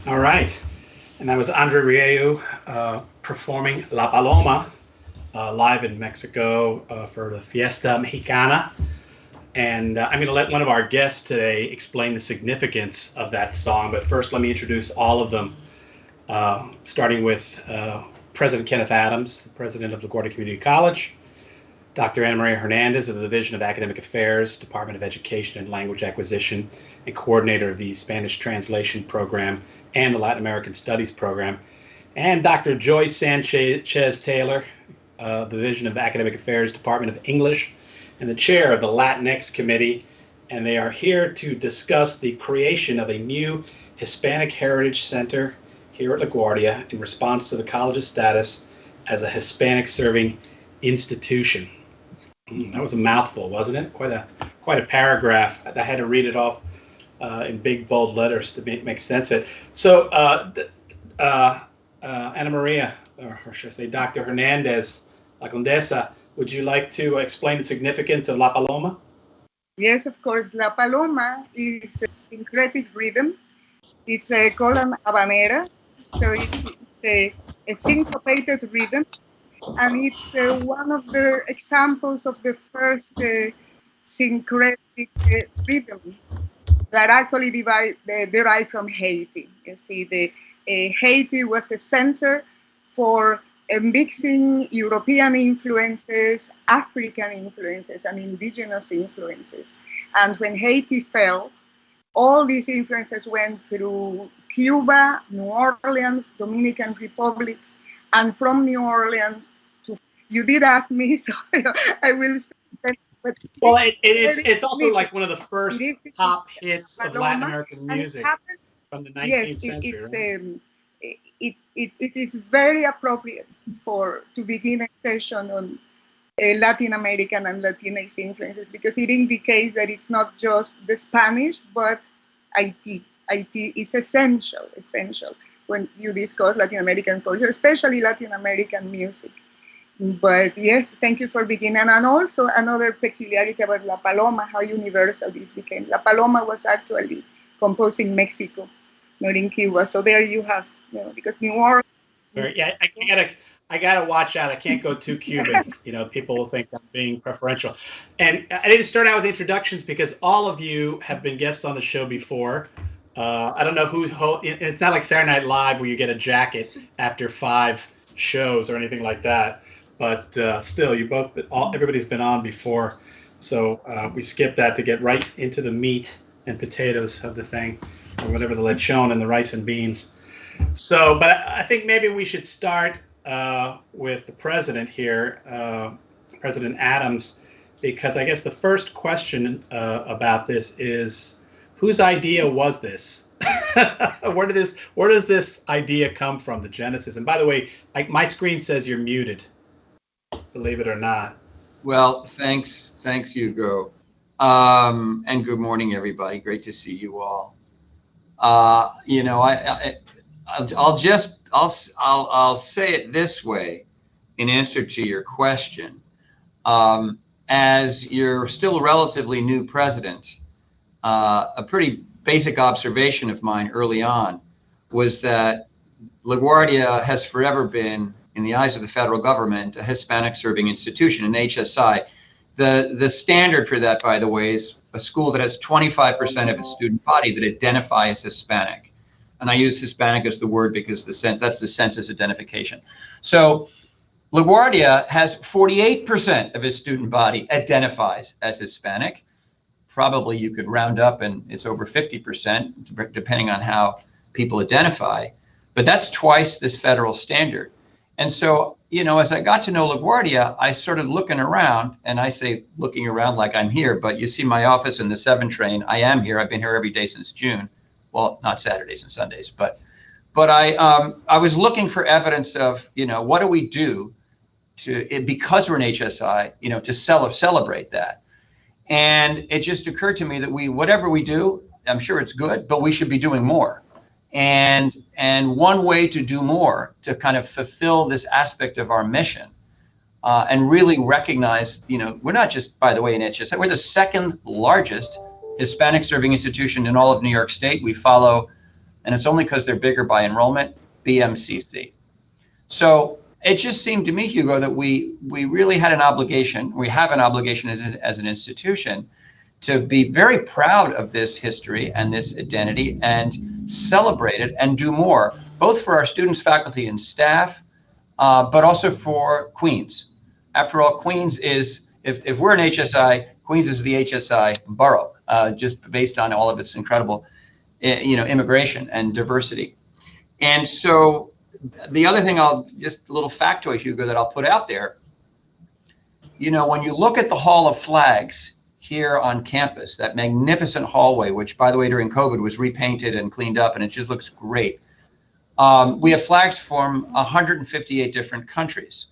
All right. And that was Andre Rieu performing La Paloma live in Mexico for the Fiesta Mexicana. And I'm going to let one of our guests today explain the significance of that song. But first, let me introduce all of them, starting with President Kenneth Adams, the president of LaGuardia Community College, Dr. Ana Maria Hernandez of the Division of Academic Affairs, Department of Education and Language Acquisition, and coordinator of the Spanish Translation Program and the Latin American Studies Program, and Dr. Joyce Sanchez Taylor, Division of Academic Affairs, Department of English, and the chair of the Latinx Committee. And they are here to discuss the creation of a new Hispanic Heritage Center here at LaGuardia in response to the college's status as a Hispanic serving institution. That was a mouthful, wasn't it? Quite a paragraph. I had to read it off in big bold letters to make sense of it. So, Ana Maria, or should I say, Dr. Hernandez, La Condesa, would you like to explain the significance of La Paloma? Yes, of course. La Paloma is a syncretic rhythm. It's called an habanera, so it's a syncopated rhythm, and it's one of the examples of the first syncretic rhythm that actually derived from Haiti. You see, Haiti was a center for mixing European influences, African influences, and indigenous influences. And when Haiti fell, all these influences went through Cuba, New Orleans, Dominican republics, and from New Orleans to. You did ask me, so I will. But well, it's also like one of the first pop hits of Latin American music from the 19th century. Yes, it is very appropriate to begin a session on Latin American and Latinx influences, because it indicates that it's not just the Spanish, but IT. IT is essential when you discuss Latin American culture, especially Latin American music. But yes, thank you for beginning. And also another peculiarity about La Paloma, how universal this became. La Paloma was actually composed in Mexico, not in Cuba. So there you have, because New Orleans. Yeah, I gotta watch out. I can't go too Cuban. People will think I'm being preferential. And I didn't start out with introductions because all of you have been guests on the show before. I don't know who. It's not like Saturday Night Live where you get a jacket after 5 shows or anything like that. But still, everybody's been on before, so we skipped that to get right into the meat and potatoes of the thing, or whatever, the lechon and the rice and beans. So, but I think maybe we should start with the president here, President Adams, because I guess the first question about this is, whose idea was this? Where does this idea come from, the genesis? And by the way, my screen says you're muted. Believe it or not. Well, thanks, Hugo, and good morning, everybody. Great to see you all. I'll say it this way in answer to your question. As you're still a relatively new president, a pretty basic observation of mine early on was that LaGuardia has forever been, in the eyes of the federal government, a Hispanic serving institution, an HSI. The standard for that, by the way, is a school that has 25% of its student body that identify as Hispanic. And I use Hispanic as the word because that's the census identification. So LaGuardia has 48% of its student body identifies as Hispanic. Probably you could round up and it's over 50%, depending on how people identify. But that's twice this federal standard. And so, as I got to know LaGuardia, I started looking around, and I say looking around like I'm here, but you see my office in the 7 train. I am here. I've been here every day since June. Well, not Saturdays and Sundays, but I was looking for evidence of, what do we do because we're an HSI, to celebrate that. And it just occurred to me that whatever we do, I'm sure it's good, but we should be doing more. And one way to do more, to kind of fulfill this aspect of our mission, and really recognize, we're not just, by the way, an HSI, we're the second largest Hispanic serving institution in all of New York State. We follow and it's only because they're bigger by enrollment, BMCC. So it just seemed to me, Hugo, that we really had an obligation, we have an obligation as an institution to be very proud of this history and this identity and celebrate it and do more, both for our students, faculty, and staff, but also for Queens. After all, Queens is, if we're an HSI, Queens is the HSI borough, just based on all of its incredible, immigration and diversity. And so the other thing just a little factoid, Hugo, that I'll put out there, when you look at the Hall of Flags here on campus, that magnificent hallway, which by the way, during COVID was repainted and cleaned up, and it just looks great. We have flags from 158 different countries,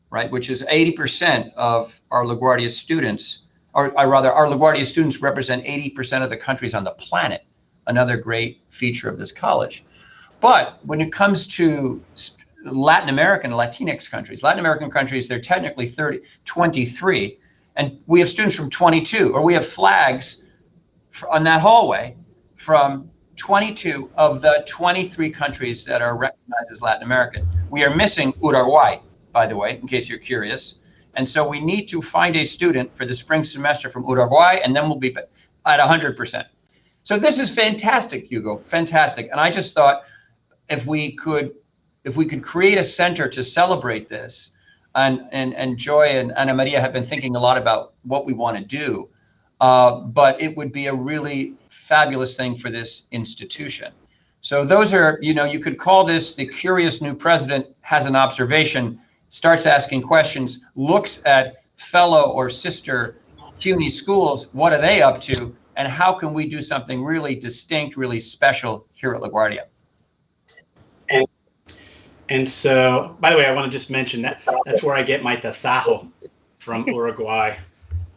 right? Which is 80% of our LaGuardia students, or rather our LaGuardia students represent 80% of the countries on the planet. Another great feature of this college. But when it comes to Latin American, Latinx countries, they're technically 23, and we have students from 22, or we have flags on that hallway from 22 of the 23 countries that are recognized as Latin American. We are missing Uruguay, by the way, in case you're curious. And so we need to find a student for the spring semester from Uruguay, and then we'll be at 100%. So this is fantastic, Hugo, fantastic. And I just thought if we could create a center to celebrate this, and Joy and Ana Maria have been thinking a lot about what we want to do, but it would be a really fabulous thing for this institution. So those are, you could call this the curious new president has an observation, starts asking questions, looks at fellow or sister CUNY schools, what are they up to, and how can we do something really distinct, really special here at LaGuardia? And so, by the way, I want to just mention that's where I get my tasajo from, Uruguay,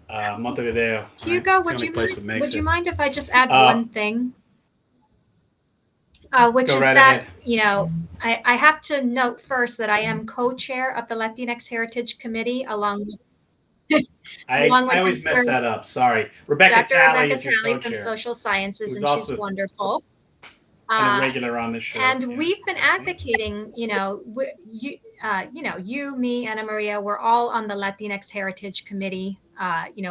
Montevideo. Hugo, would you mind if I just add one thing? Which is that, I have to note first that I am co-chair of the Latinx Heritage Committee along with I always mess that up. Sorry. Rebecca Talley is your co-chair. From Social Sciences, and she's wonderful. And a regular on the show. And we've been advocating, you, me, Ana Maria, we're all on the Latinx Heritage Committee,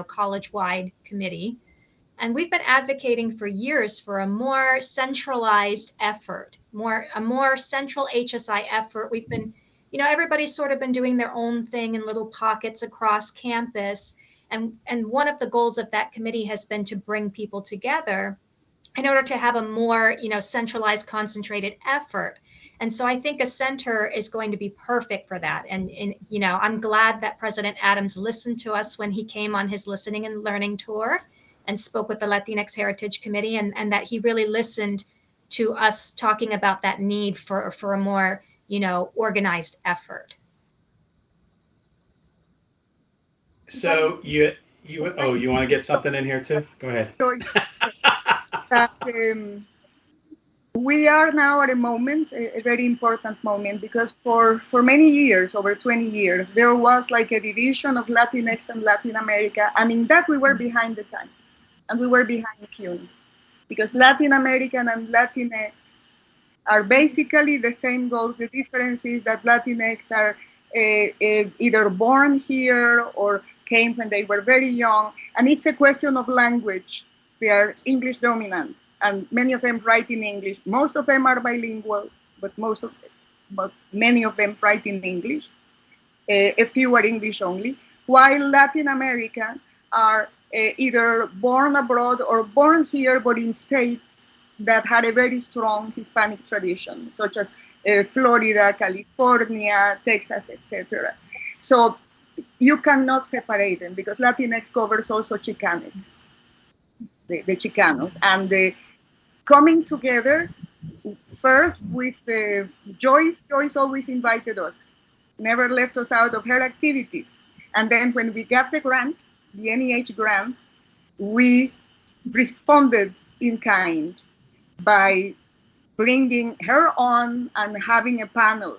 college-wide committee. And we've been advocating for years for a more centralized effort, a more central HSI effort. We've been, everybody's sort of been doing their own thing in little pockets across campus. And one of the goals of that committee has been to bring people together in order to have a more, centralized, concentrated effort. And so I think a center is going to be perfect for that. And I'm glad that President Adams listened to us when he came on his listening and learning tour and spoke with the Latinx Heritage Committee, and that he really listened to us talking about that need for a more, organized effort. So you want to get something in here too? Go ahead. We are now at a moment, a very important moment, because for many years, over 20 years, there was like a division of Latinx and Latin America. And in that we were behind the times, and we were behind CUNY, because Latin American and Latinx are basically the same goals. The difference is that Latinx are either born here or came when they were very young. And it's a question of language. They are English dominant, and many of them write in English. Most of them are bilingual, but many of them write in English. A few are English only. While Latin American are either born abroad or born here, but in states that had a very strong Hispanic tradition, such as Florida, California, Texas, etc. So you cannot separate them, because Latinx covers also Chicanx. The Chicanos, and the coming together first with Joyce. Joyce always invited us, never left us out of her activities. And then when we got the grant, the NEH grant, we responded in kind by bringing her on and having a panel.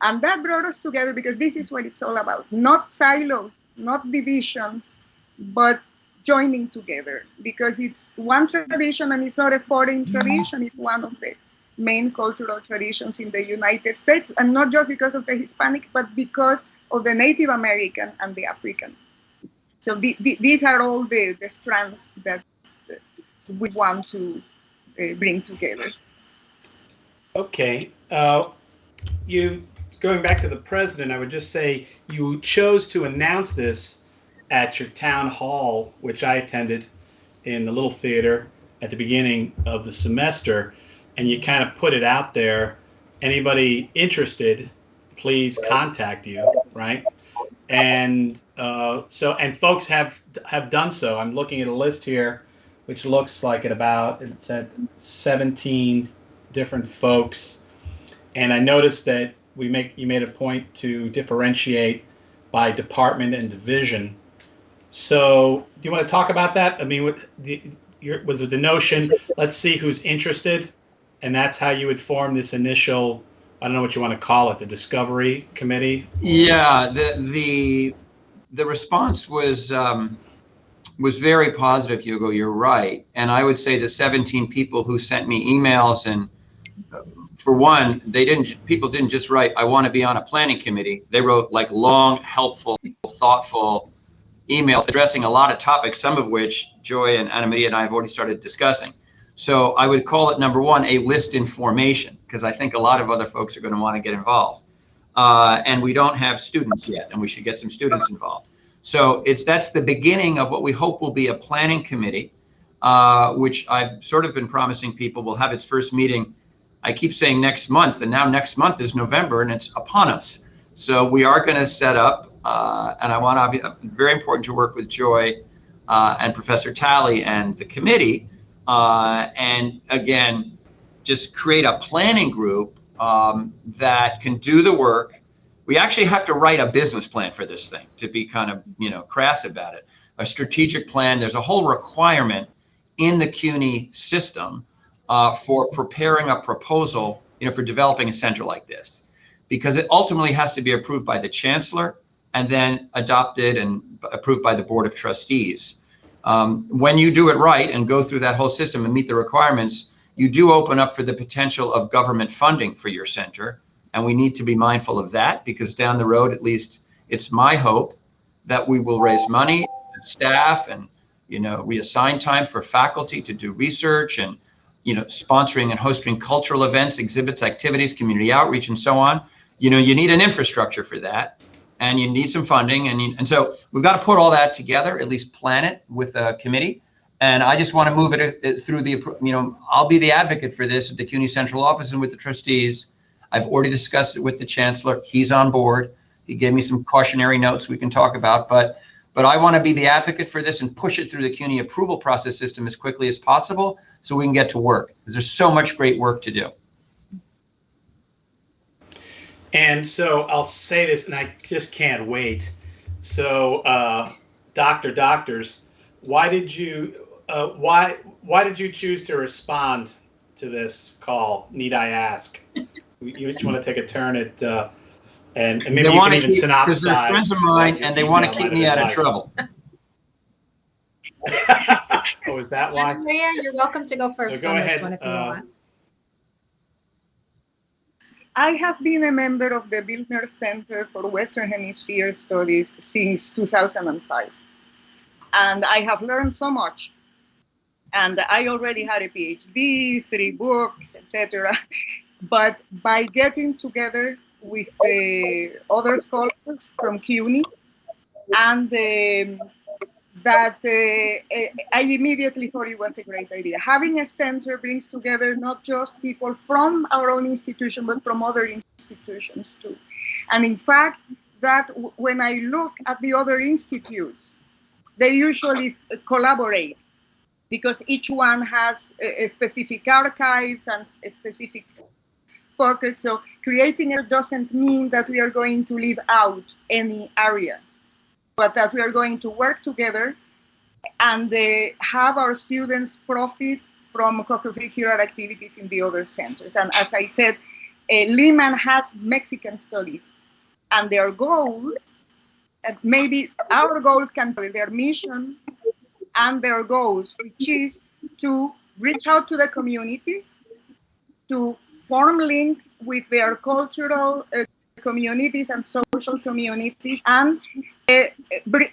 And that brought us together, because this is what it's all about. Not silos, not divisions, but joining together, because it's one tradition and it's not a foreign tradition. It's one of the main cultural traditions in the United States, and not just because of the Hispanic, but because of the Native American and the African. So these are all the strands that we want to bring together. Okay. You going back to the president, I would just say you chose to announce this at your town hall, which I attended in the little theater at the beginning of the semester, and you kind of put it out there. Anybody interested, please contact you, right? And and folks have done so. I'm looking at a list here, which looks like it's at 17 different folks, and I noticed that you made a point to differentiate by department and division. So, do you want to talk about that? I mean, was the notion, let's see who's interested, and that's how you would form this initial, I don't know what you want to call it, the discovery committee? Yeah, the response was very positive, Hugo. You're right, and I would say the 17 people who sent me emails, and for one, people didn't just write, I want to be on a planning committee. They wrote like long, helpful, thoughtful emails addressing a lot of topics, some of which Joy and Ana Maria and I have already started discussing. So I would call it, number one, a list in formation, because I think a lot of other folks are going to want to get involved. And we don't have students yet, and we should get some students involved. So that's the beginning of what we hope will be a planning committee, which I've sort of been promising people will have its first meeting. I keep saying next month, and now next month is November, and it's upon us. So we are going to set up, and I want to be very important to work with Joy and Professor Talley and the committee, and again, just create a planning group that can do the work. We actually have to write a business plan for this thing, to be kind of, crass about it. A strategic plan. There's a whole requirement in the CUNY system for preparing a proposal, for developing a center like this, because it ultimately has to be approved by the chancellor and then adopted and approved by the board of trustees. When you do it right and go through that whole system and meet the requirements, you do open up for the potential of government funding for your center. And we need to be mindful of that, because down the road, at least it's my hope that we will raise money, and staff, and, reassign time for faculty to do research, and, sponsoring and hosting cultural events, exhibits, activities, community outreach, and so on. You need an infrastructure for that, and you need some funding. And so we've got to put all that together, at least plan it with a committee. And I just want to move it through I'll be the advocate for this at the CUNY Central Office and with the trustees. I've already discussed it with the chancellor. He's on board. He gave me some cautionary notes we can talk about, but I want to be the advocate for this and push it through the CUNY approval process system as quickly as possible so we can get to work, because there's so much great work to do. And so I'll say this, and I just can't wait. So, doctors, why did you choose to respond to this call? Need I ask? You want to take a turn at, and maybe you can even synopsize. Because they're friends of mine, and they want to keep me out of trouble. Oh, is that why? Maria, you're welcome to go first on this one if you want. I have been a member of the Bildner Center for Western Hemisphere Studies since 2005. And I have learned so much. And I already had a PhD, 3 books, etc. But by getting together with other scholars from CUNY, and I immediately thought it was a great idea. Having a center brings together not just people from our own institution, but from other institutions too. And in fact, that when I look at the other institutes, they usually collaborate, because each one has a specific archives and a specific focus. So creating it doesn't mean that we are going to leave out any area, but that we are going to work together and have our students profit from co-curricular activities in the other centers. And as I said, Lehman has Mexican studies, and their goals, maybe our goals can be their mission and their goals, which is to reach out to the communities, to form links with their cultural communities and social communities, and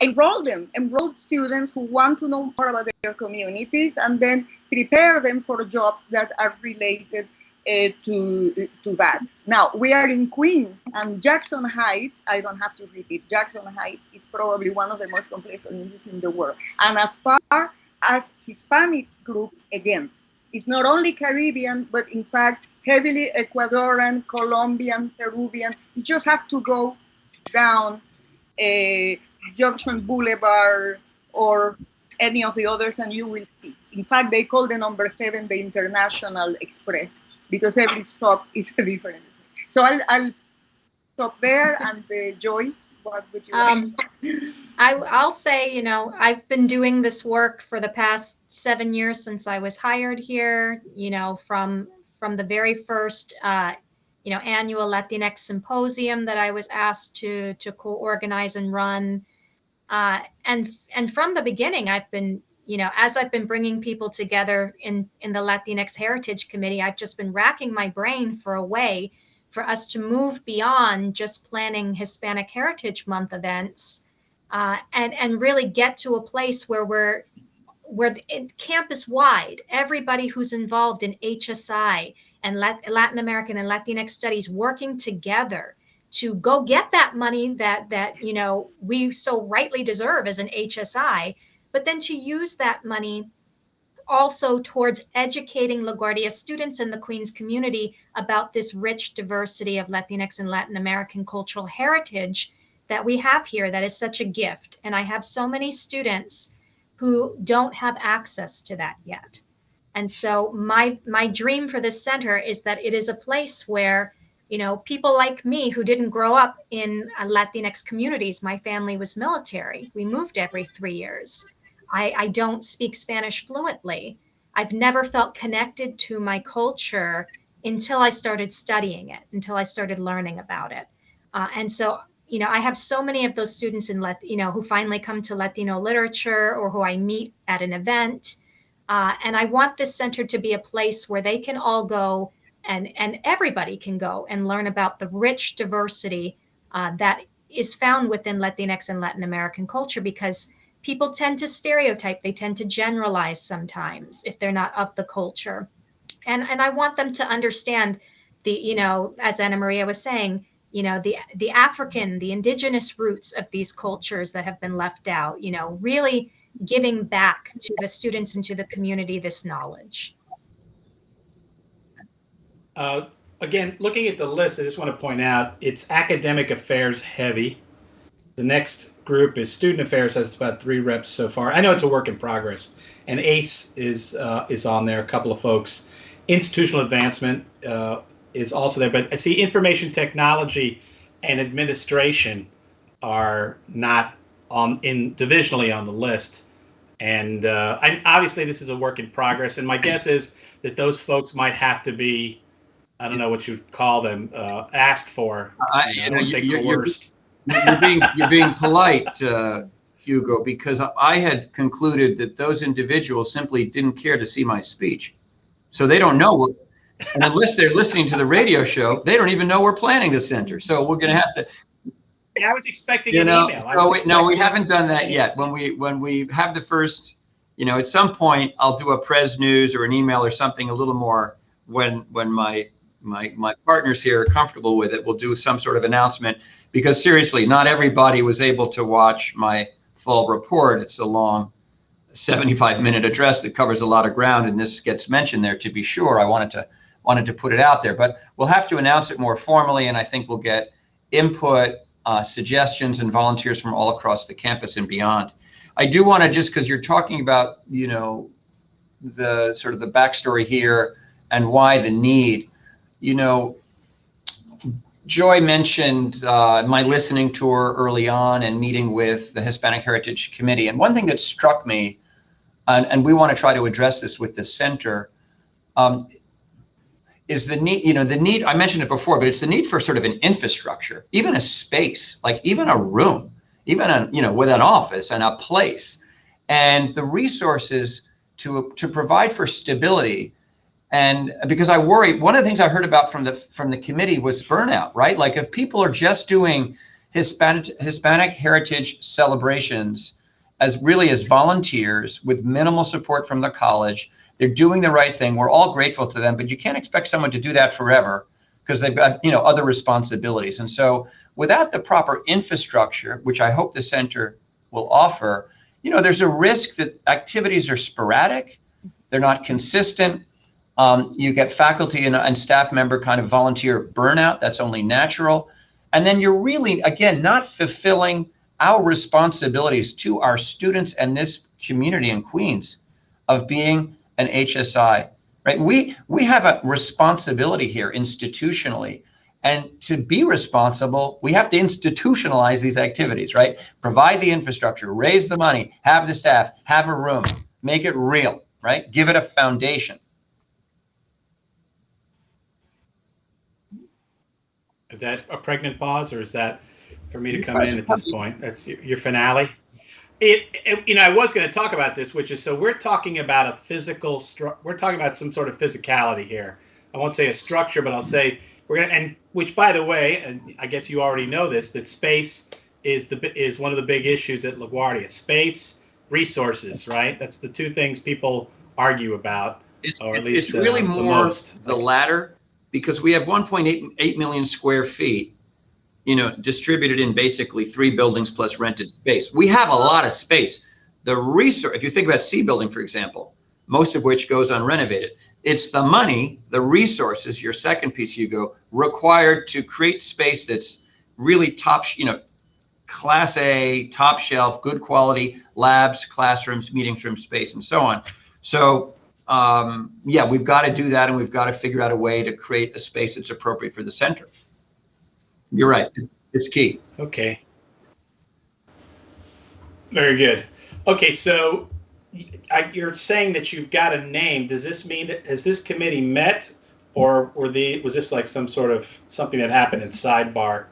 enroll students who want to know more about their communities, and then prepare them for jobs that are related to that. Now, we are in Queens, and Jackson Heights, I don't have to repeat, Jackson Heights is probably one of the most complex communities in the world. And as far as Hispanic groups, again, it's not only Caribbean, but in fact, heavily Ecuadorian, Colombian, Peruvian. You just have to go down Junction Boulevard or any of the others, and you will see. In fact, they call the number 7 the International Express, because every stop is different. So I'll stop there, and Joy, what would you like? I'll say, you know, I've been doing this work for the past 7 years since I was hired here, you know, from the very first, you know, annual Latinx symposium that I was asked to co-organize and run. And from the beginning, I've been, you know, as I've been bringing people together in the Latinx Heritage Committee, I've just been racking my brain for a way for us to move beyond just planning Hispanic Heritage Month events, and really get to a place where we're campus wide, everybody who's involved in HSI and Latin American and Latinx studies working together to go get that money that you know we so rightly deserve as an HSI, but then to use that money also towards educating LaGuardia students in the Queens community about this rich diversity of Latinx and Latin American cultural heritage that we have here, that is such a gift. And I have so many students who don't have access to that yet. And so my dream for this center is that it is a place where, you know, people like me who didn't grow up in Latinx communities, my family was military. We moved every 3 years. I don't speak Spanish fluently. I've never felt connected to my culture until I started studying it, until I started learning about it. And so, you know, I have so many of those students you know, who finally come to Latino literature or who I meet at an event. And I want this center to be a place where they can all go and everybody can go and learn about the rich diversity that is found within Latinx and Latin American culture, because people tend to stereotype, they tend to generalize sometimes if they're not of the culture. And I want them to understand the, you know, as Ana Maria was saying, you know, the African, the indigenous roots of these cultures that have been left out, you know, really giving back to the students and to the community this knowledge. Again, looking at the list, I just want to point out it's academic affairs heavy. The next group is student affairs, has about 3 reps so far. I know it's a work in progress. And ACE is on there, a couple of folks. Institutional advancement is also there. But I see information technology and administration are not divisionally on the list. And obviously this is a work in progress. And my guess is that those folks might have to be, I don't know what you'd call them, asked for. I won't say coerced. You're being polite, Hugo, because I had concluded that those individuals simply didn't care to see my speech. So they don't know, and unless they're listening to the radio show, they don't even know we're planning the center. So we're going to have to. Yeah, I was expecting an email. No, we haven't done that yet. When we have the first, you know, at some point I'll do a Pres News or an email or something a little more when my partners here are comfortable with it. We'll do some sort of announcement. Because seriously, not everybody was able to watch my full report. It's a long 75-minute address that covers a lot of ground, and this gets mentioned there to be sure. I wanted to put it out there, but we'll have to announce it more formally, and I think we'll get input, suggestions, and volunteers from all across the campus and beyond. I do want to, just because you're talking about, you know, the sort of the backstory here and why the need, you know, Joy mentioned my listening tour early on and meeting with the Hispanic Heritage Committee. And one thing that struck me, and we want to try to address this with the center, is the need, you know, the need, I mentioned it before, but it's the need for sort of an infrastructure, even a space, like even a room, even a, you know, with an office and a place, and the resources to provide for stability And because I worry, one of the things I heard about from the committee was burnout, right? Like if people are just doing Hispanic heritage celebrations as volunteers with minimal support from the college, they're doing the right thing. We're all grateful to them, but you can't expect someone to do that forever because they've got, other responsibilities. And so without the proper infrastructure, which I hope the center will offer, there's a risk that activities are sporadic, they're not consistent. You get faculty and staff member kind of volunteer burnout. That's only natural. And then you're really, again, not fulfilling our responsibilities to our students and this community in Queens of being an HSI, right? We have a responsibility here institutionally. And to be responsible, we have to institutionalize these activities, right? Provide the infrastructure, raise the money, have the staff, have a room, make it real, right? Give it a foundation. Is that a pregnant pause, or is that for me to come in at this point? That's your finale. I was going to talk about this, which is, so we're talking about a physical we're talking about some sort of physicality here. I won't say a structure, but I'll say which, by the way, and I guess you already know this, that space is one of the big issues at LaGuardia. Space, resources, right? That's the two things people argue about, or at least it's really more the latter. Because we have 1.8 million square feet, distributed in basically 3 buildings plus rented space. We have a lot of space. If you think about C building, for example, most of which goes unrenovated, it's the money, the resources, your second piece, Hugo, required to create space that's really top, class A, top shelf, good quality labs, classrooms, meeting room space, and so on. So we've got to do that, and we've got to figure out a way to create a space that's appropriate for the center. You're right. It's key. Okay. Very good. Okay, so you're saying that you've got a name. Does this mean that has this committee met, or was this like some sort of something that happened in sidebar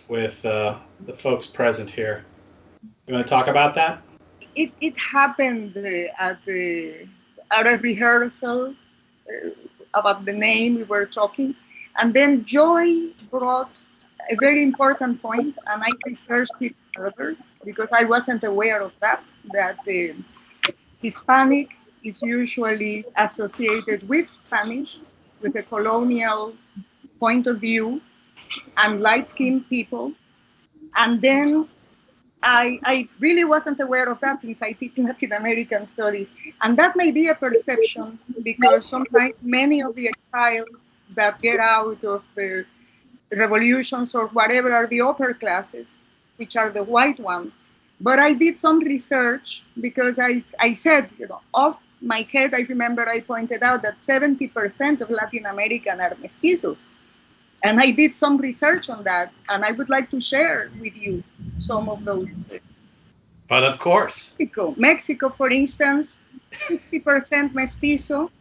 with the folks present here? You want to talk about that? It happened at a rehearsal about the name we were talking, and then Joy brought a very important point, and I researched it further because I wasn't aware of that Hispanic is usually associated with Spanish, with a colonial point of view, and light-skinned people. And then I really wasn't aware of that since I teach Latin American studies. And that may be a perception because sometimes many of the exiles that get out of the revolutions or whatever are the upper classes, which are the white ones. But I did some research because I said, off my head, I remember I pointed out that 70% of Latin American are mestizos. And I did some research on that, and I would like to share with you some of those. But of course. Mexico, for instance, 50% mestizo,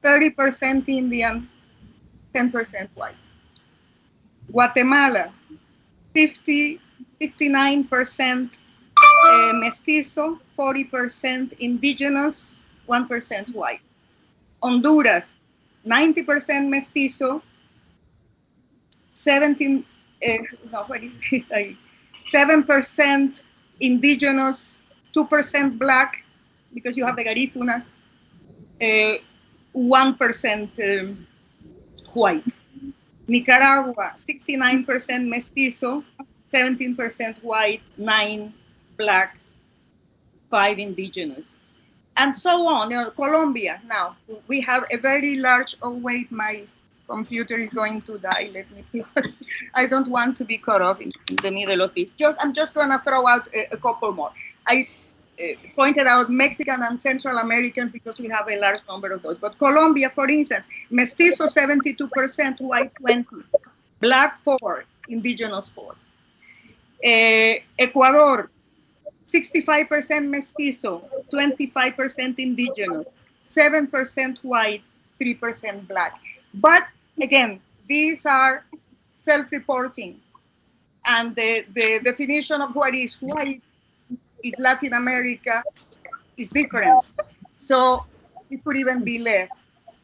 30% Indian, 10% white. Guatemala, 59% mestizo, 40% indigenous, 1% white. Honduras, 90% mestizo, 7% indigenous, 2% black, because you have the Garifuna, 1% white. Nicaragua, 69% mestizo, 17% white, 9 black, 5 indigenous, and so on. Colombia, now, we have a very large, oh wait, my computer is going to die. Let me see. I don't want to be caught up in the middle of this. I'm just going to throw out a couple more. I pointed out Mexican and Central American because we have a large number of those. But Colombia, for instance, mestizo 72%, white 20%, black 4%, indigenous 4%. Ecuador, 65% mestizo, 25% indigenous, 7% white, 3% black. But again, these are self-reporting, and the definition of what is white in Latin America is different. So it could even be less.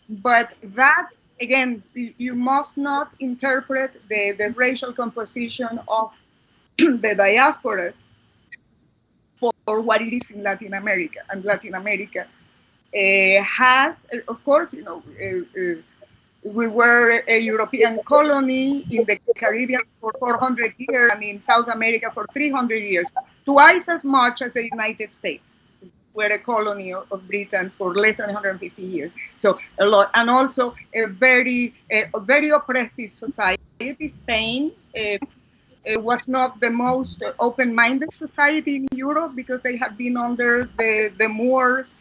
But that, again, you must not interpret the racial composition of the diaspora for what it is in Latin America. And Latin America has, of course, we were a European colony in the Caribbean for 400 years and in South America for 300 years, twice as much as the United States. We're a colony of Britain for less than 150 years. So a lot, and also a very oppressive society. Spain was not the most open-minded society in Europe because they have been under the Moors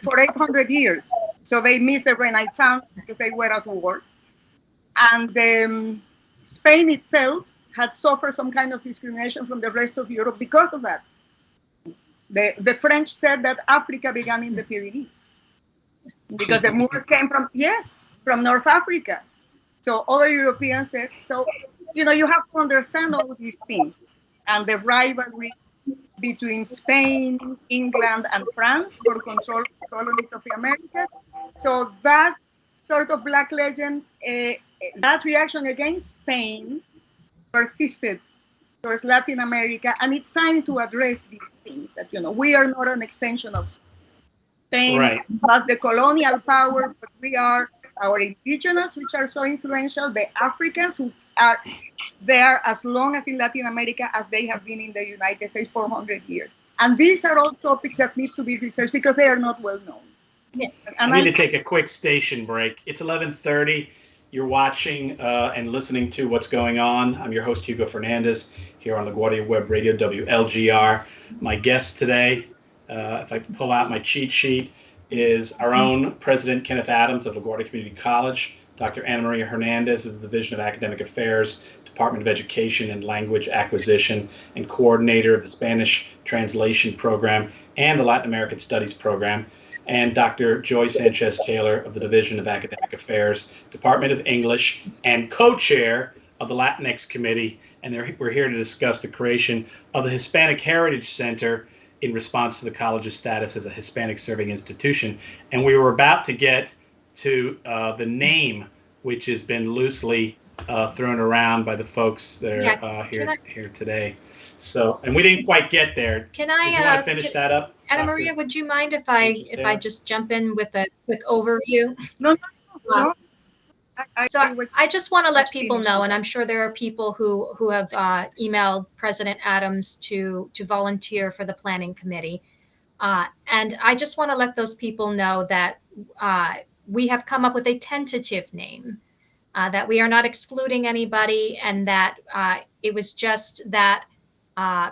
for 800 years. So they missed the Renaissance because they were at war. And Spain itself had suffered some kind of discrimination from the rest of Europe because of that. The French said that Africa began in the Pyrenees because the Moors came from North Africa. So other Europeans said, so, you have to understand all these things and the rivalry between Spain, England, and France for control of the colonies of the Americas. So that sort of black legend, that reaction against Spain persisted towards Latin America, and it's time to address these things, that, we are not an extension of Spain, right, but the colonial power, but we are our indigenous, which are so influential, the Africans who are there as long as in Latin America as they have been in the United States for 400 years. And these are all topics that need to be researched because they are not well known. Yeah. I need to take a quick station break. It's 11:30. You're watching and listening to What's Going On. I'm your host, Hugo Fernandez, here on LaGuardia Web Radio, WLGR. My guest today, if I pull out my cheat sheet, is our own President Kenneth Adams of LaGuardia Community College, Dr. Ana Maria Hernandez of the Division of Academic Affairs, Department of Education and Language Acquisition, and coordinator of the Spanish Translation Program and the Latin American Studies Program, and Dr. Joy Sanchez-Taylor of the Division of Academic Affairs, Department of English, and co-chair of the Latinx Committee. And we're here to discuss the creation of the Hispanic Heritage Center in response to the college's status as a Hispanic serving institution. And we were about to get to the name, which has been loosely thrown around by the folks that are here today. So, and we didn't quite get there. Can Did you want to finish that up? Ana Maria, would you mind if I just jump in with a quick overview? No. I just want to let people know, and I'm sure there are people who have emailed President Adams to volunteer for the planning committee. And I just want to let those people know that we have come up with a tentative name, that we are not excluding anybody, and that it was just that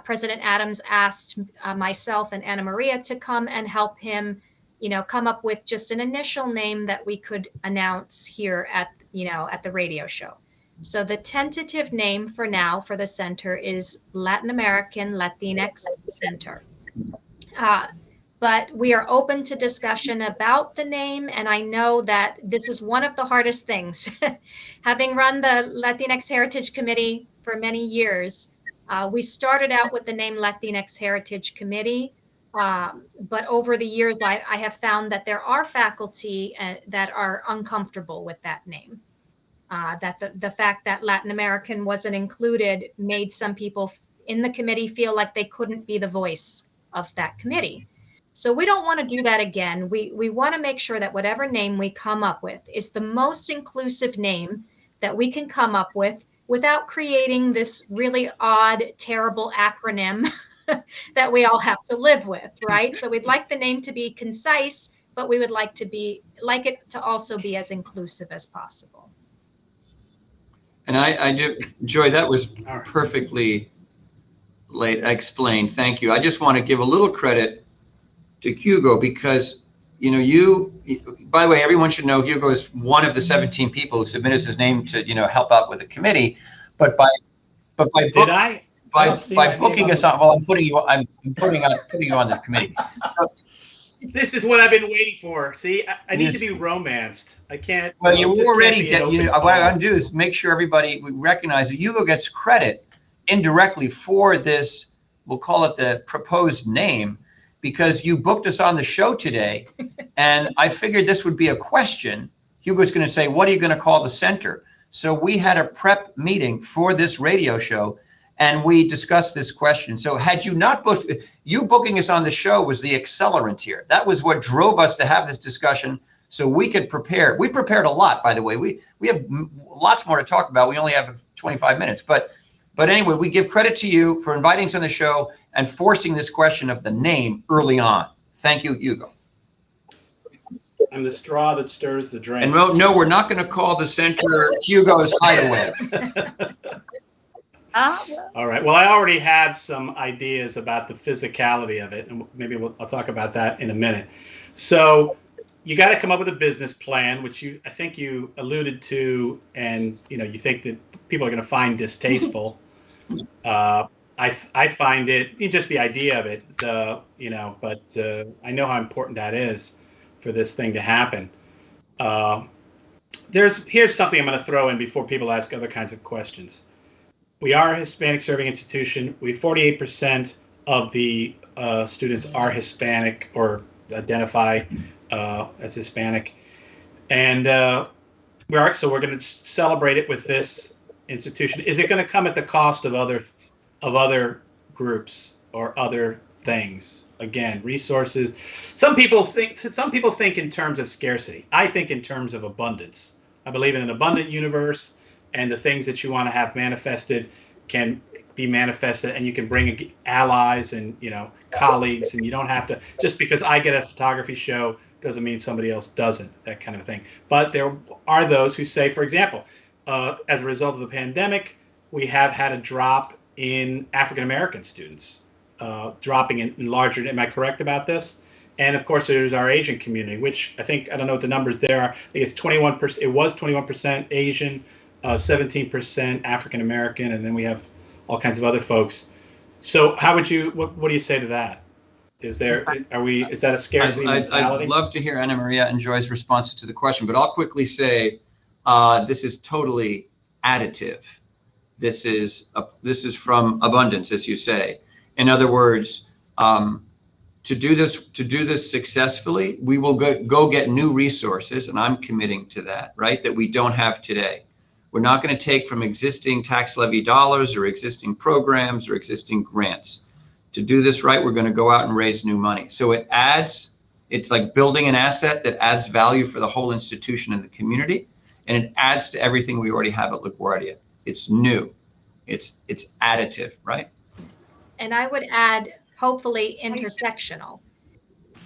President Adams asked myself and Ana Maria to come and help him, come up with just an initial name that we could announce here at the radio show. So the tentative name for now for the center is Latin American Latinx Center. But we are open to discussion about the name, and I know that this is one of the hardest things. Having run the Latinx Heritage Committee for many years, we started out with the name Latinx Heritage Committee, but over the years, I have found that there are faculty that are uncomfortable with that name. That the fact that Latin American wasn't included made some people in the committee feel like they couldn't be the voice of that committee. So we don't want to do that again. We want to make sure that whatever name we come up with is the most inclusive name that we can come up with without creating this really odd, terrible acronym that we all have to live with, right? So we'd like the name to be concise, but we would like it to also be as inclusive as possible. And I do, Joy, that was perfectly explained. Thank you. I just want to give a little credit to Hugo because, by the way, everyone should know Hugo is one of the 17 people who submitted his name to, help out with the committee. But by booking us on, well, I'm putting you on the committee. This is what I've been waiting for. See, I need to be romanced. I can't. Well, you already get. What I'm going to do is make sure everybody recognize that Hugo gets credit indirectly for this. We'll call it the proposed name, because you booked us on the show today, and I figured this would be a question. Hugo's going to say, what are you going to call the center? So we had a prep meeting for this radio show, and we discussed this question. So had you not booked, you booking us on the show was the accelerant here. That was what drove us to have this discussion so we could prepare. We prepared a lot, by the way. We have lots more to talk about. We only have 25 minutes. But anyway, we give credit to you for inviting us on the show and forcing this question of the name early on. Thank you, Hugo. I'm the straw that stirs the drink. And no, we're not going to call the center Hugo's Hideaway. All right. Well, I already have some ideas about the physicality of it, and maybe I'll talk about that in a minute. So you got to come up with a business plan, which I think you alluded to, and you think that people are going to find distasteful. I find it just the idea of it, but I know how important that is for this thing to happen. Here's something I'm going to throw in before people ask other kinds of questions. We are a Hispanic serving institution. 48% of the students are Hispanic or identify as Hispanic, and we're going to celebrate it with this institution. Is it going to come at the cost of other groups or other things? Again, resources. Some people think in terms of scarcity. I think in terms of abundance. I believe in an abundant universe, and the things that you want to have manifested can be manifested, and you can bring allies and colleagues, and you don't have to, just because I get a photography show doesn't mean somebody else doesn't, that kind of thing. But there are those who say, for example, as a result of the pandemic, we have had a drop in African American students, dropping in larger. Am I correct about this? And of course, there's our Asian community, which I don't know what the numbers there are. I think it's 21%. It was 21% Asian, 17% African American, and then we have all kinds of other folks. So how would you? What do you say to that? Is that a scarcity mentality? I'd love to hear Ana Maria and Joy's responses to the question, but I'll quickly say this is totally additive. This is from abundance, as you say. In other words, to do this successfully, we will go get new resources, and I'm committing to that, right? That we don't have today. We're not going to take from existing tax levy dollars or existing programs or existing grants. To do this right, we're going to go out and raise new money. So it's like building an asset that adds value for the whole institution and the community, and it adds to everything we already have at LaGuardia. It's new. It's additive, right? And I would add, hopefully intersectional.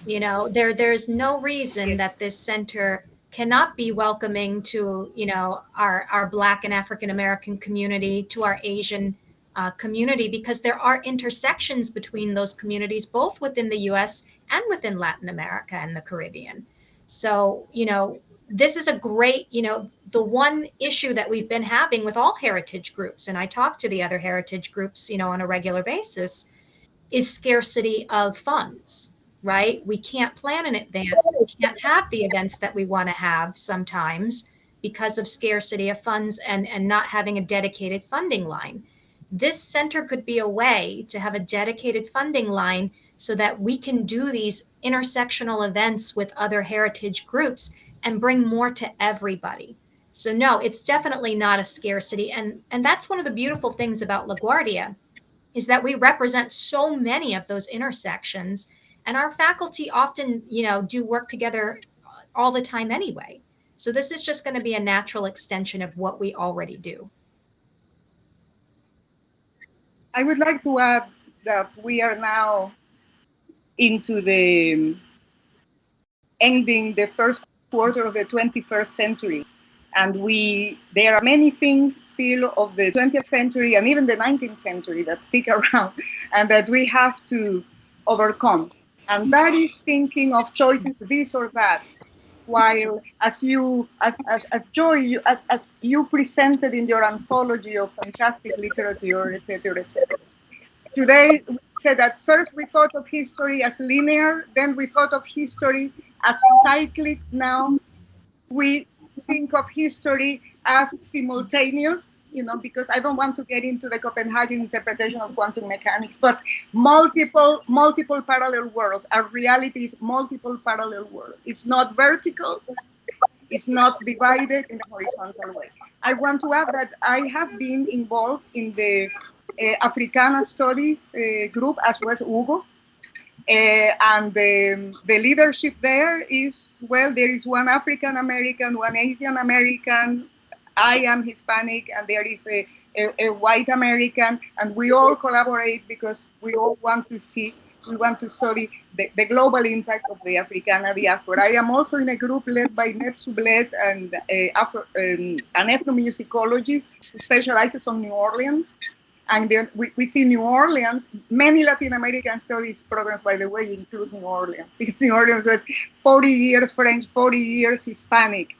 There's no reason that this center cannot be welcoming to, our Black and African American community, to our Asian community, because there are intersections between those communities, both within the U.S. and within Latin America and the Caribbean. So, this is a great, the one issue that we've been having with all heritage groups, and I talk to the other heritage groups, on a regular basis, is scarcity of funds, right? We can't plan in advance. We can't have the events that we want to have sometimes because of scarcity of funds and not having a dedicated funding line. This center could be a way to have a dedicated funding line so that we can do these intersectional events with other heritage groups and bring more to everybody. So no, it's definitely not a scarcity. And that's one of the beautiful things about LaGuardia, is that we represent so many of those intersections, and our faculty often, do work together all the time anyway. So this is just going to be a natural extension of what we already do. I would like to add that we are now into the ending the first quarter of the 21st century. And there are many things still of the 20th century and even the 19th century that stick around and that we have to overcome. And that is thinking of choices, this or that. While as you presented in your anthology of fantastic literature, etc. Today, we said that first we thought of history as linear, then we thought of history as cyclic. Now we think of history as simultaneous, because I don't want to get into the Copenhagen interpretation of quantum mechanics, but multiple parallel worlds. Our reality is multiple parallel worlds. It's not vertical, It's not divided in a horizontal way. I want to add that I have been involved in the Africana Studies group as well as Hugo. And the leadership there is, well, there is one African American, one Asian American, I am Hispanic, and there is a white American, and we all collaborate because we all want to see, we want to study the global impact of the Africana diaspora. I am also in a group led by Ned Sublet and an ethnomusicologist who specializes on New Orleans. And then we see New Orleans, many Latin American studies programs, by the way, include New Orleans. Because New Orleans was 40 years French, 40 years Hispanic,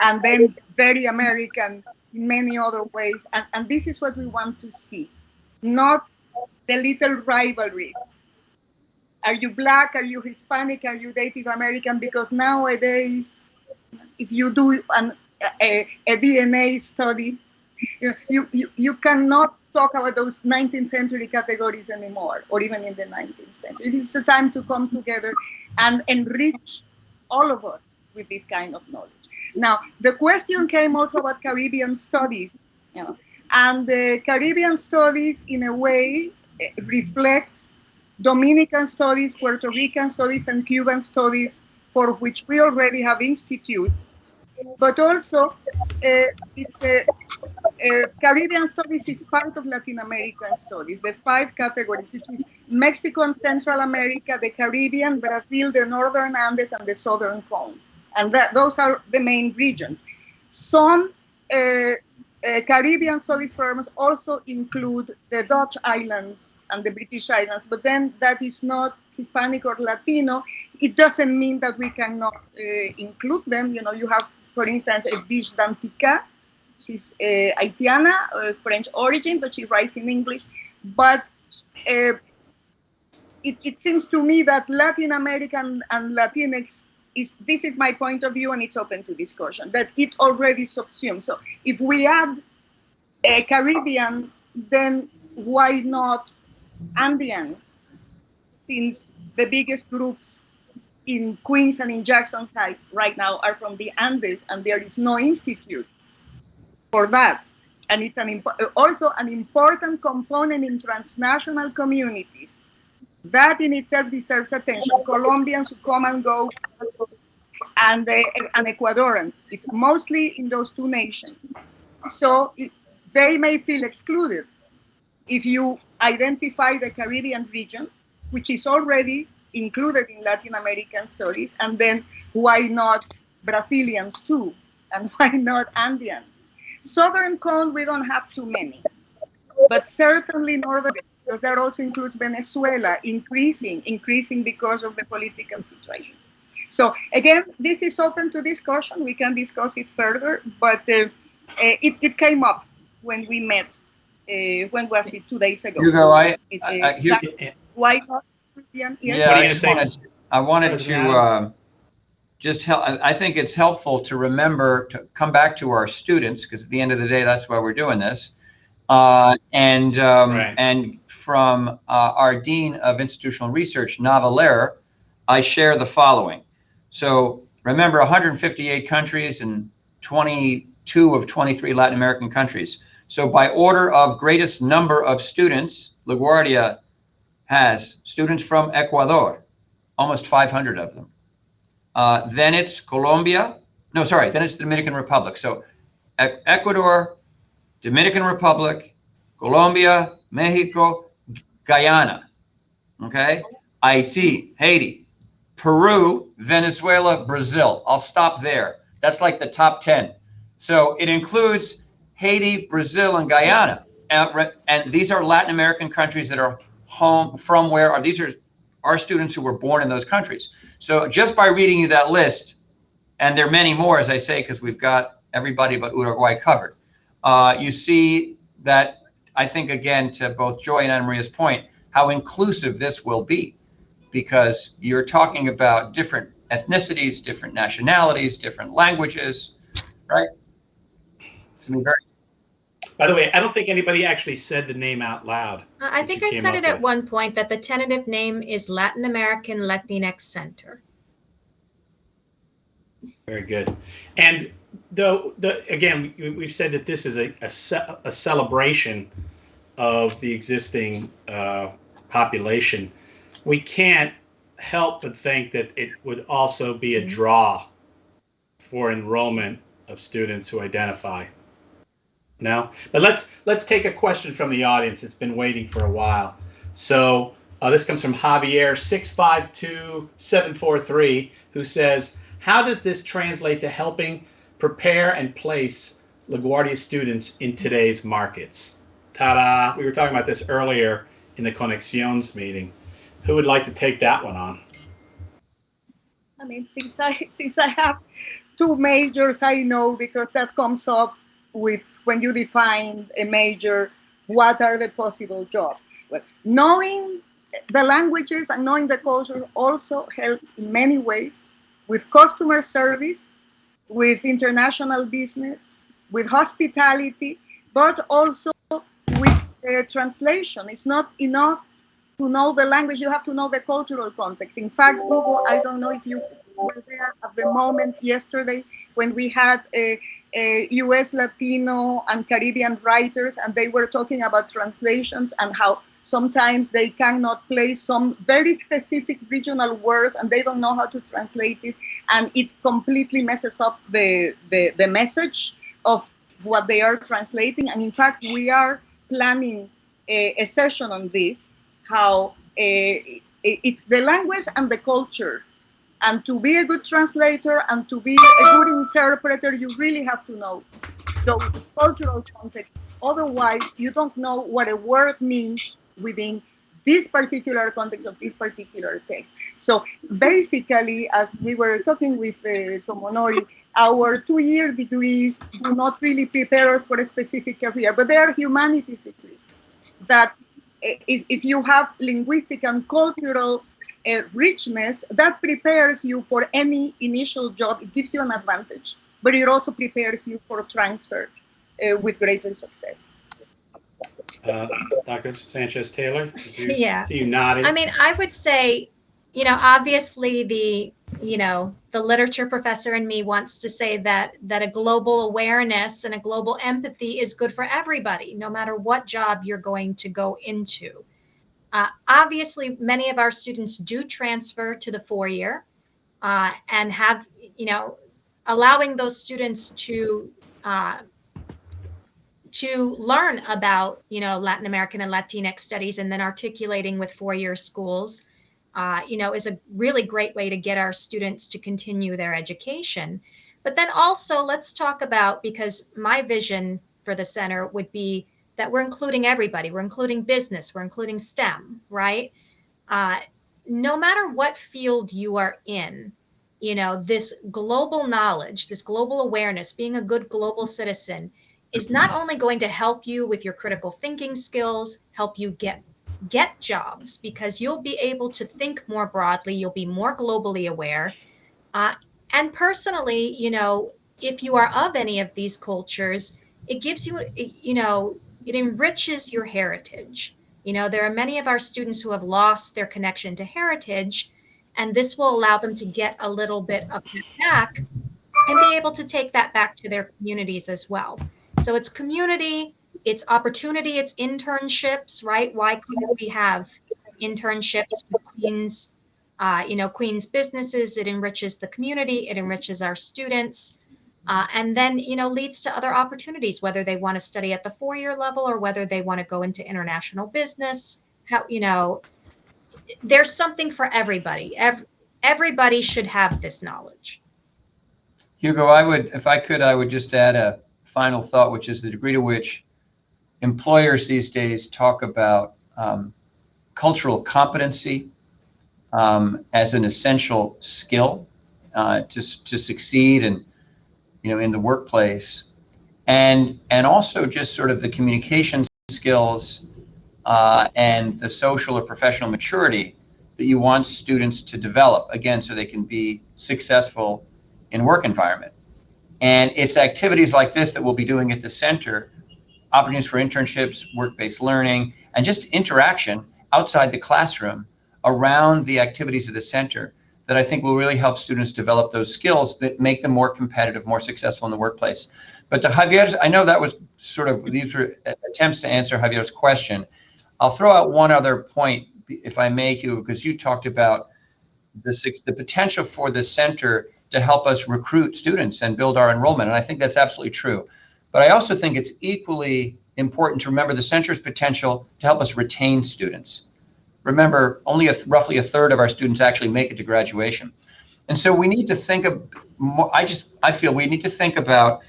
and then very American in many other ways. And this is what we want to see, not the little rivalry. Are you Black? Are you Hispanic? Are you Native American? Because nowadays, if you do a DNA study, you cannot talk about those 19th century categories anymore, or even in the 19th century. It is a time to come together and enrich all of us with this kind of knowledge. Now, the question came also about Caribbean studies, and the Caribbean studies, in a way, reflects Dominican studies, Puerto Rican studies, and Cuban studies, for which we already have institutes, but also it's a Caribbean studies is part of Latin American studies, the 5 categories, which is Mexico and Central America, the Caribbean, Brazil, the Northern Andes, and the Southern Cone. And those are the main regions. Some Caribbean studies firms also include the Dutch islands and the British islands, but then that is not Hispanic or Latino. It doesn't mean that we cannot include them. You have, for instance, a Biche d'Antica. She's Haitiana, French origin, but she writes in English. But it seems to me that Latin American and Latinx this is my point of view, and it's open to discussion, that it already subsumes. So if we add a Caribbean, then why not Andean? Since the biggest groups in Queens and in Jackson's Heights right now are from the Andes, and there is no institute for that. And it's also an important component in transnational communities. That in itself deserves attention. Colombians who come and go, and Ecuadorians. It's mostly in those 2 nations. So they may feel excluded if you identify the Caribbean region, which is already included in Latin American studies, and then why not Brazilians too? And why not Andeans? Southern Cone, we don't have too many, but certainly Northern, because that also includes Venezuela, increasing because of the political situation. So again, this is open to discussion. We can discuss it further, but it came up when we met. When was it? 2 days ago. Hugo, why not? Yes? Yeah, I wanted to just help. I think it's helpful to remember to come back to our students, because at the end of the day, that's why we're doing this. And from our Dean of Institutional Research, Navaler, I share the following. So remember, 158 countries and 22 of 23 Latin American countries. So by order of greatest number of students, LaGuardia has students from Ecuador, almost 500 of them. Then it's Colombia. No, sorry, then it's the Dominican Republic. So Ecuador, Dominican Republic, Colombia, Mexico, Guyana, okay? Haiti, Haiti, Peru, Venezuela, Brazil. I'll stop there. That's like the top 10. So it includes Haiti, Brazil, and Guyana. And these are Latin American countries that are home from where these are our students who were born in those countries. So just by reading you that list, and there are many more, as I say, because we've got everybody but Uruguay covered, you see that, I think, again, to both Joy and Ana Maria's point, how inclusive this will be, because you're talking about different ethnicities, different nationalities, different languages, right? It's going to be very. By the way, I don't think anybody actually said the name out loud. I think I said it at one point, that the tentative name is Latin American Latinx Center. Very good. And again, we've said that this is a celebration of the existing population. We can't help but think that it would also be a draw for enrollment of students who identify. No, but let's take a question from the audience. It's been waiting for a while. So this comes from Javier 652743, who says, "How does this translate to helping prepare and place LaGuardia students in today's markets?" Ta-da! We were talking about this earlier in the Conexiones meeting. Who would like to take that one on? I mean, since I have two majors, I know, because that comes up with when you define a major, what are the possible jobs. But knowing the languages and knowing the culture also helps in many ways, with customer service, with international business, with hospitality, but also with translation. It's not enough to know the language, you have to know the cultural context. In fact, Hugo, I don't know if you were there at the moment yesterday when we had US Latino and Caribbean writers, and they were talking about translations and how sometimes they cannot place some very specific regional words and they don't know how to translate it, and it completely messes up the message of what they are translating. And in fact, we are planning a session on this, how it's the language and the culture. And to be a good translator and to be a good interpreter, you really have to know those cultural contexts. Otherwise, you don't know what a word means within this particular context of this particular text. So basically, as we were talking with Tomonori, our 2-year degrees do not really prepare us for a specific career, but they are humanities degrees that if you have linguistic and cultural richness, that prepares you for any initial job. It gives you an advantage, but it also prepares you for transfer with greater success. Dr. Sanchez Taylor, Yeah. see you nodding. I mean, I would say, obviously the literature professor in me wants to say that a global awareness and a global empathy is good for everybody, no matter what job you're going to go into. Obviously, many of our students do transfer to the 4-year and have, allowing those students to learn about, Latin American and Latinx studies and then articulating with 4-year schools, is a really great way to get our students to continue their education. But then also let's talk about, because my vision for the center would be that we're including everybody. We're including business, we're including STEM, right? No matter what field you are in, this global knowledge, this global awareness, being a good global citizen is not only going to help you with your critical thinking skills, help you get jobs, because you'll be able to think more broadly, you'll be more globally aware. And personally, if you are of any of these cultures, it gives you, it enriches your heritage. There are many of our students who have lost their connection to heritage, and this will allow them to get a little bit of it back and be able to take that back to their communities as well. So it's community, it's opportunity, it's internships, right? Why couldn't we have internships with Queens, Queens businesses? It enriches the community, it enriches our students, and then, leads to other opportunities, whether they want to study at the 4-year level or whether they want to go into international business. There's something for everybody. Everybody should have this knowledge. Hugo, if I could, I would just add a final thought, which is the degree to which employers these days talk about cultural competency as an essential skill to succeed and in the workplace, and also just sort of the communication skills and the social or professional maturity that you want students to develop, again, so they can be successful in work environment. And it's activities like this that we'll be doing at the center, opportunities for internships, work-based learning, and just interaction outside the classroom around the activities of the center that I think will really help students develop those skills that make them more competitive, more successful in the workplace. But to Javier's, I know that was sort of, these were attempts to answer Javier's question. I'll throw out one other point, if I may, Hugo, because you talked about the potential for the center to help us recruit students and build our enrollment. And I think that's absolutely true. But I also think it's equally important to remember the center's potential to help us retain students. Remember, only roughly a third of our students actually make it to graduation. And so we need to think of more, I feel we need to think about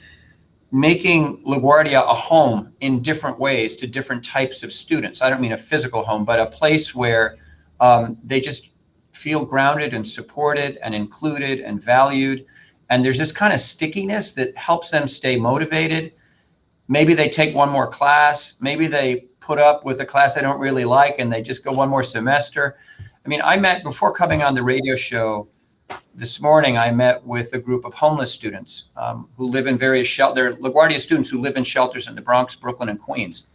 making LaGuardia a home in different ways to different types of students. I don't mean a physical home, but a place where they just feel grounded and supported and included and valued. And there's this kind of stickiness that helps them stay motivated. Maybe they take one more class. Maybe they put up with a class they don't really like and they just go one more semester. I mean, before coming on the radio show this morning, I met with a group of homeless students who live in various shelters. They're LaGuardia students who live in shelters in the Bronx, Brooklyn, and Queens.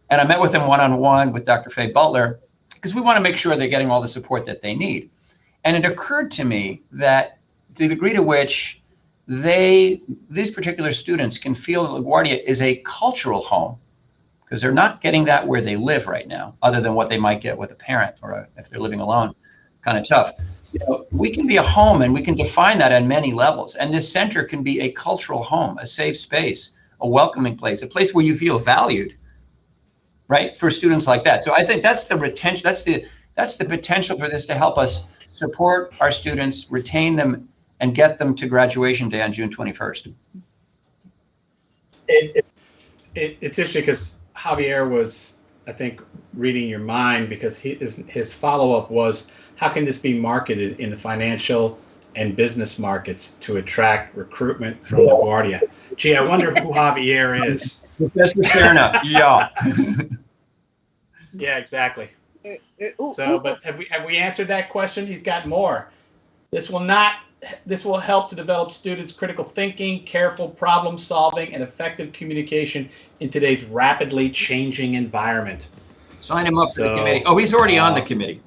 And I met with them one-on-one with Dr. Faye Butler, because we want to make sure they're getting all the support that they need. And it occurred to me that the degree to which these particular students can feel that LaGuardia is a cultural home, because they're not getting that where they live right now, other than what they might get with a parent or if they're living alone, kind of tough. You know, we can be a home, and we can define that on many levels. And this center can be a cultural home, a safe space, a welcoming place, a place where you feel valued, right, for students like that. So I think that's the retention, that's the potential for this to help us support our students, retain them, and get them to graduation day on June 21st. It's interesting because Javier was, I think, reading your mind, because his follow-up was, how can this be marketed in the financial and business markets to attract recruitment from LaGuardia? Gee, I wonder who Javier is. Professor Serna, yeah. Yeah, exactly. So, but have we answered that question? He's got more. This will help to develop students' critical thinking, careful problem solving, and effective communication in today's rapidly changing environment. Sign him up for the committee. Oh, he's already on the committee.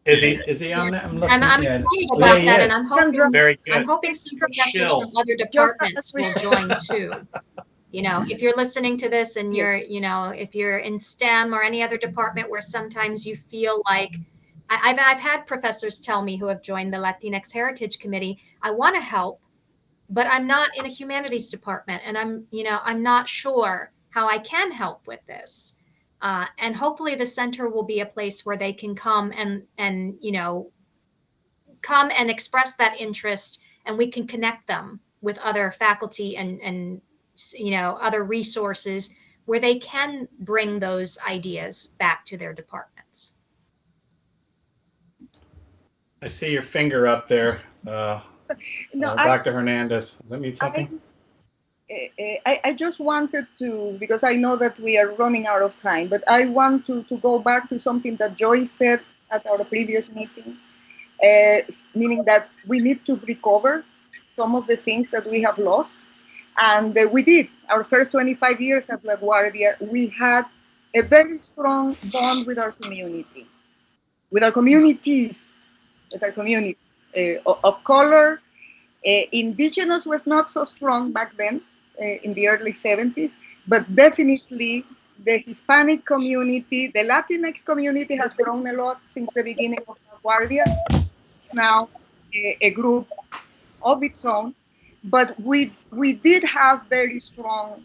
Is he on that? And I'm excited about that, and I'm hoping some professors from other departments will join too. You know, if you're listening to this and you're, you know, if you're in STEM or any other department where sometimes you feel like, I've had professors tell me who have joined the Latinx Heritage Committee, I want to help, but I'm not in a humanities department, and I'm not sure how I can help with this. And hopefully the center will be a place where they can come and express that interest, and we can connect them with other faculty and other resources where they can bring those ideas back to their departments. I see your finger up there, Dr. Hernandez. Does that mean something? I just wanted to, because I know that we are running out of time, but I want to go back to something that Joy said at our previous meeting, meaning that we need to recover some of the things that we have lost. And we did. Our first 25 years at LaGuardia, we had a very strong bond with our community, with our communities, with our community of color. Indigenous was not so strong back then, in the early 70s, but definitely the Hispanic community, the Latinx community has grown a lot since the beginning of LaGuardia. It's now a group of its own, but we did have very strong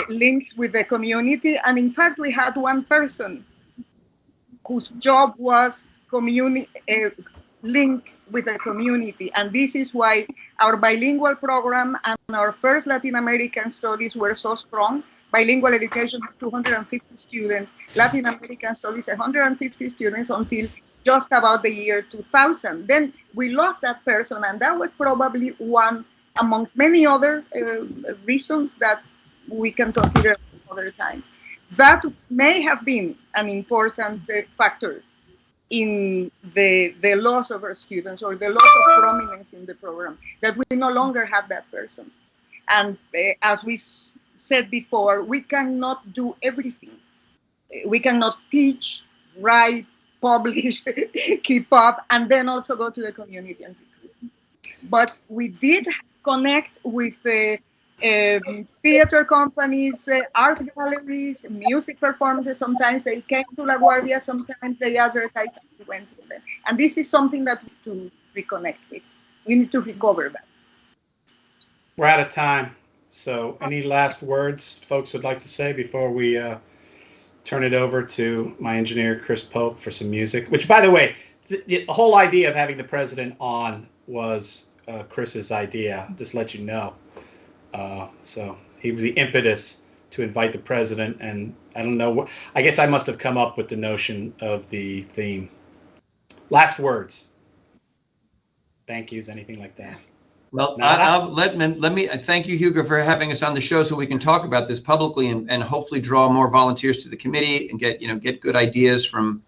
links with the community. And in fact, we had one person whose job was link with the community. And this is why our bilingual program and our first Latin American studies were so strong. Bilingual education, 250 students, Latin American studies, 150 students until just about the year 2000. Then we lost that person, and that was probably one amongst many other reasons that we can consider other times. That may have been an important factor in the loss of our students, or the loss of prominence in the program, that we no longer have that person. And as we said before, we cannot do everything. We cannot teach, write, publish, keep up, and then also go to the community and recruit. But we did connect with theater companies, art galleries, music performances. Sometimes they came to LaGuardia, sometimes they advertised and we went to them. And this is something that we need to reconnect with. We need to recover that. We're out of time. So any last words folks would like to say before we turn it over to my engineer, Chris Pope, for some music? Which, by the way, the whole idea of having the president on was Chris's idea, just let you know. So he was the impetus to invite the president, and I don't know, I guess I must have come up with the notion of the theme. Last words. Thank yous, anything like that. Well, let me thank you, Hugo, for having us on the show so we can talk about this publicly and hopefully draw more volunteers to the committee and get good ideas from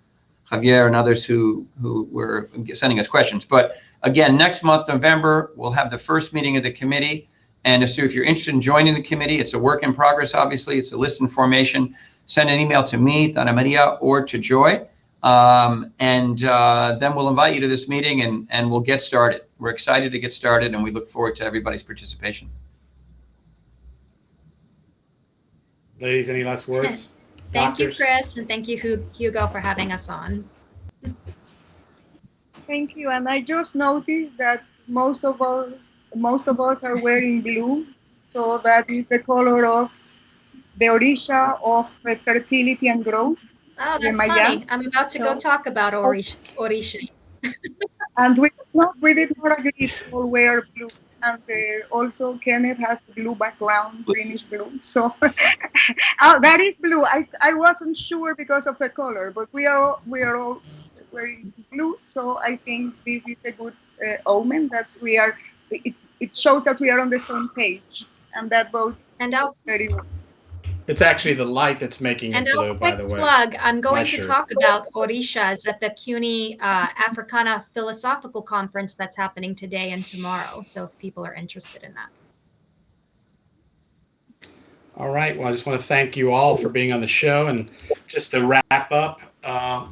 Javier and others who were sending us questions. But again, next month, November, we'll have the first meeting of the committee. And if you're interested in joining the committee, it's a work in progress, obviously. It's a list in formation. Send an email to me, Dana Maria, or to Joy. Then we'll invite you to this meeting and we'll get started. We're excited to get started and we look forward to everybody's participation. Ladies, any last words? Thank you, Doctors? Chris, and thank you, Hugo, for having us on. Thank you. And I just noticed that most of us are wearing blue. So that is the color of the Orisha of fertility and growth. Oh, that's funny. I'm about to go talk about Orisha. And we did not agree to all wear blue. And also Kenneth has blue background, greenish blue. So that is blue. I wasn't sure because of the color, but we are all wearing blue. So I think this is a good omen that we are. It shows that we are on the same page, and that bodes very well. It's actually the light that's making it blue, by the way. Plug, I'm going to talk about Orishas at the CUNY Africana Philosophical Conference that's happening today and tomorrow. So if people are interested in that. All right. Well, I just want to thank you all for being on the show. And just to wrap up,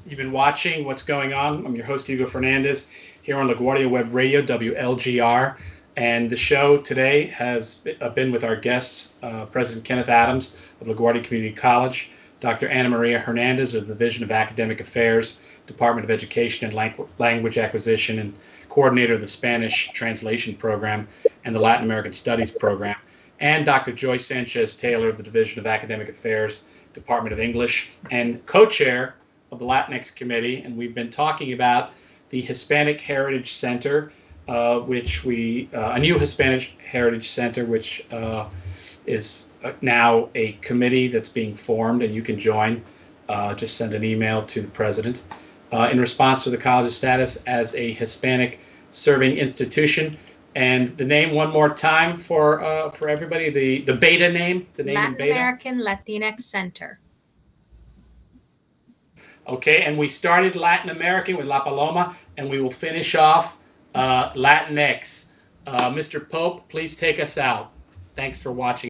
you've been watching What's Going On. I'm your host, Hugo Fernandez, here on LaGuardia Web Radio, WLGR. And the show today has been with our guests, President Kenneth Adams of LaGuardia Community College, Dr. Ana Maria Hernandez of the Division of Academic Affairs, Department of Education and Language Acquisition, and coordinator of the Spanish Translation Program and the Latin American Studies Program, and Dr. Joy Sanchez Taylor of the Division of Academic Affairs, Department of English, and co-chair of the Latinx Committee. And we've been talking about the Hispanic Heritage Center, which a new Hispanic Heritage Center, which is now a committee that's being formed, and you can join. Just send an email to the president in response to the college's status as a Hispanic serving institution. And the name one more time for everybody, the beta name, the name Latin in beta. American Latinx Center. Okay, and we started Latin American with La Paloma, and we will finish off Latinx. Mr. Pope, please take us out. Thanks for watching.